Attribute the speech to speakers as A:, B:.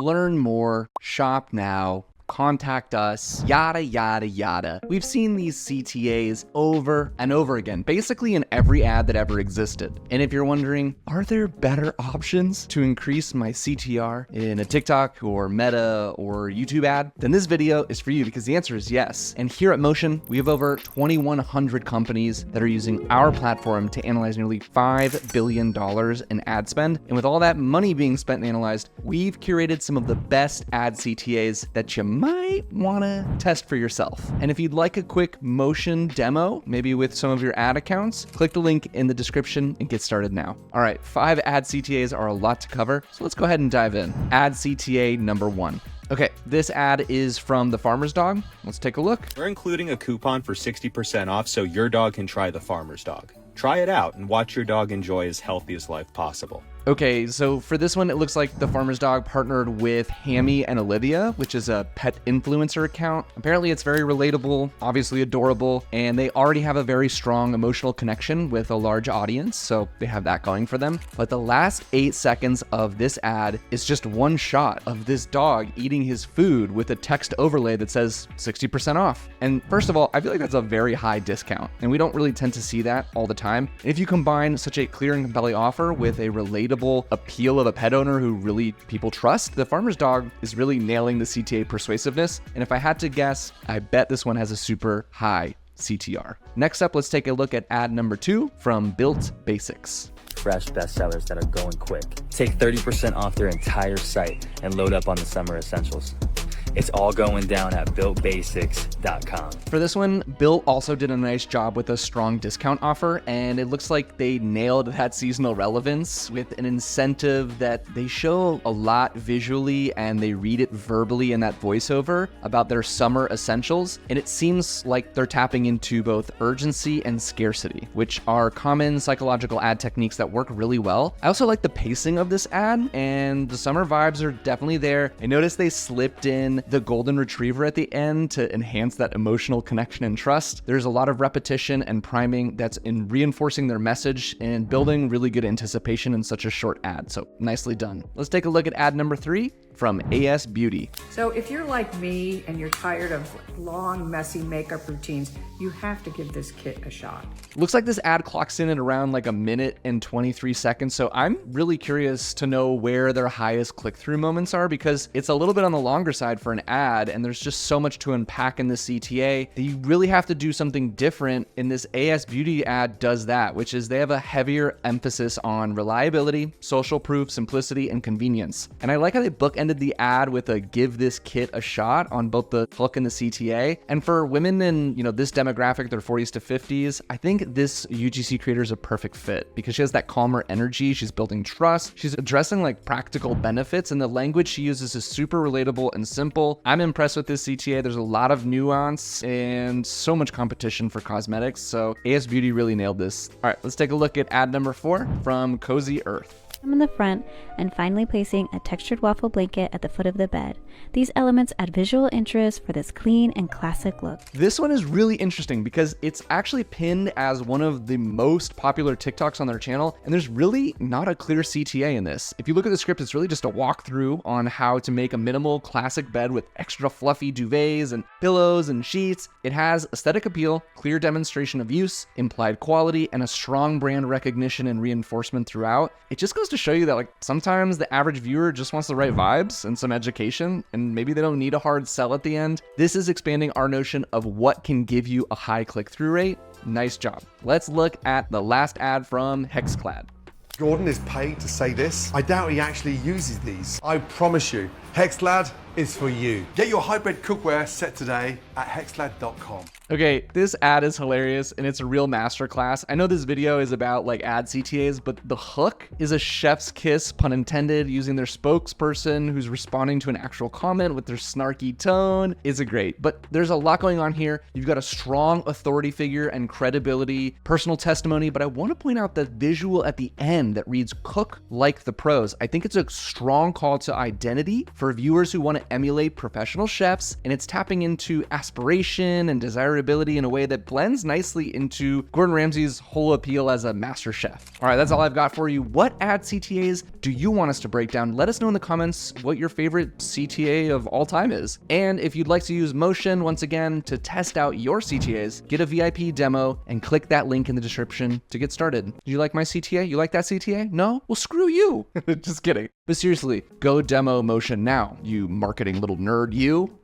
A: Learn more, shop now, contact us, yada, yada, yada. We've seen these CTAs over and over again, basically in every ad that ever existed. And if you're wondering, are there better options to increase my CTR in a TikTok or Meta or YouTube ad? Then this video is for you, because the answer is yes. And here at Motion, we have over 2,100 companies that are using our platform to analyze nearly $5 billion in ad spend. And with all that money being spent and analyzed, we've curated some of the best ad CTAs that you might want to test for yourself. And if you'd like a quick Motion demo, maybe with some of your ad accounts, click the link in the description and get started now. All right, 5 ad CTAs are a lot to cover, so let's go ahead and dive in. Ad CTA number 1. Okay, this ad is from the Farmer's Dog. Let's take a look.
B: We're including a coupon for 60% off so your dog can try the Farmer's Dog. Try it out and watch your dog enjoy his healthiest life possible.
A: Okay, so for this one, it looks like the Farmer's Dog partnered with Hammy and Olivia, which is a pet influencer account. Apparently it's very relatable, obviously adorable, and they already have a very strong emotional connection with a large audience, so they have that going for them. But the last 8 seconds of this ad is just one shot of this dog eating his food with a text overlay that says 60% off. And first of all, I feel like that's a very high discount, and we don't really tend to see that all the time. If you combine such a clear and compelling offer with a relatable appeal of a pet owner who really people trust, the Farmer's Dog is really nailing the CTA persuasiveness. And if I had to guess, I bet this one has a super high CTR. Next up, let's take a look at ad number 2 from Built Basics.
C: Fresh bestsellers that are going quick. Take 30% off their entire site and load up on the summer essentials. It's all going down at builtbasics.com.
A: For this one, Bill also did a nice job with a strong discount offer, and it looks like they nailed that seasonal relevance with an incentive that they show a lot visually and they read it verbally in that voiceover about their summer essentials. And it seems like they're tapping into both urgency and scarcity, which are common psychological ad techniques that work really well. I also like the pacing of this ad, and the summer vibes are definitely there. I noticed they slipped in the golden retriever at the end to enhance that emotional connection and trust. There's a lot of repetition and priming that's in reinforcing their message and building really good anticipation in such a short ad. So nicely done. Let's take a look at ad number 3 from AS Beauty.
D: So if you're like me and you're tired of long, messy makeup routines, you have to give this kit a shot.
A: Looks like this ad clocks in at around like 1 minute and 23 seconds. So I'm really curious to know where their highest click-through moments are, because it's a little bit on the longer side for an ad, and there's just so much to unpack in the CTA that you really have to do something different. And this AS Beauty ad does that, which is they have a heavier emphasis on reliability, social proof, simplicity, and convenience. And I like how they bookended the ad with a give this kit a shot on both the hook and the CTA. And for women in, this demographic, their 40s to 50s, I think this UGC creator is a perfect fit because she has that calmer energy. She's building trust. She's addressing like practical benefits, and the language she uses is super relatable and simple. I'm impressed with this CTA. There's a lot of nuance and so much competition for cosmetics. So AS Beauty really nailed this. All right, let's take a look at ad number 4 from Cozy Earth.
E: I'm in the front and finally placing a textured waffle blanket at the foot of the bed. These elements add visual interest for this clean and classic look.
A: This one is really interesting because it's actually pinned as one of the most popular TikToks on their channel, and there's really not a clear CTA in this. If you look at the script, it's really just a walkthrough on how to make a minimal classic bed with extra fluffy duvets and pillows and sheets. It has aesthetic appeal, clear demonstration of use, implied quality, and a strong brand recognition and reinforcement throughout. It just goes to show you that sometimes the average viewer just wants the right vibes and some education, and maybe they don't need a hard sell at the end. This is expanding our notion of what can give you a high click-through rate. Nice job. Let's look at the last ad from HexClad.
F: Jordan is paid to say this. I doubt he actually uses these. I promise you, HexClad is for you. Get your hybrid cookware set today at hexclad.com.
A: Okay, this ad is hilarious and it's a real masterclass. I know this video is about ad CTAs, but the hook is a chef's kiss, pun intended, using their spokesperson who's responding to an actual comment with their snarky tone. It's great, but there's a lot going on here. You've got a strong authority figure and credibility, personal testimony, but I want to point out the visual at the end that reads "cook like the pros." I think it's a strong call to identity for viewers who want to emulate professional chefs, and it's tapping into aspiration and desirability ability in a way that blends nicely into Gordon Ramsay's whole appeal as a master chef. All right, that's all I've got for you. What ad CTAs do you want us to break down? Let us know in the comments what your favorite CTA of all time is. And if you'd like to use Motion once again to test out your CTAs, get a VIP demo and click that link in the description to get started. Do you like my CTA? You like that CTA? No? Well, screw you. Just kidding. But seriously, go demo Motion now, you marketing little nerd, you.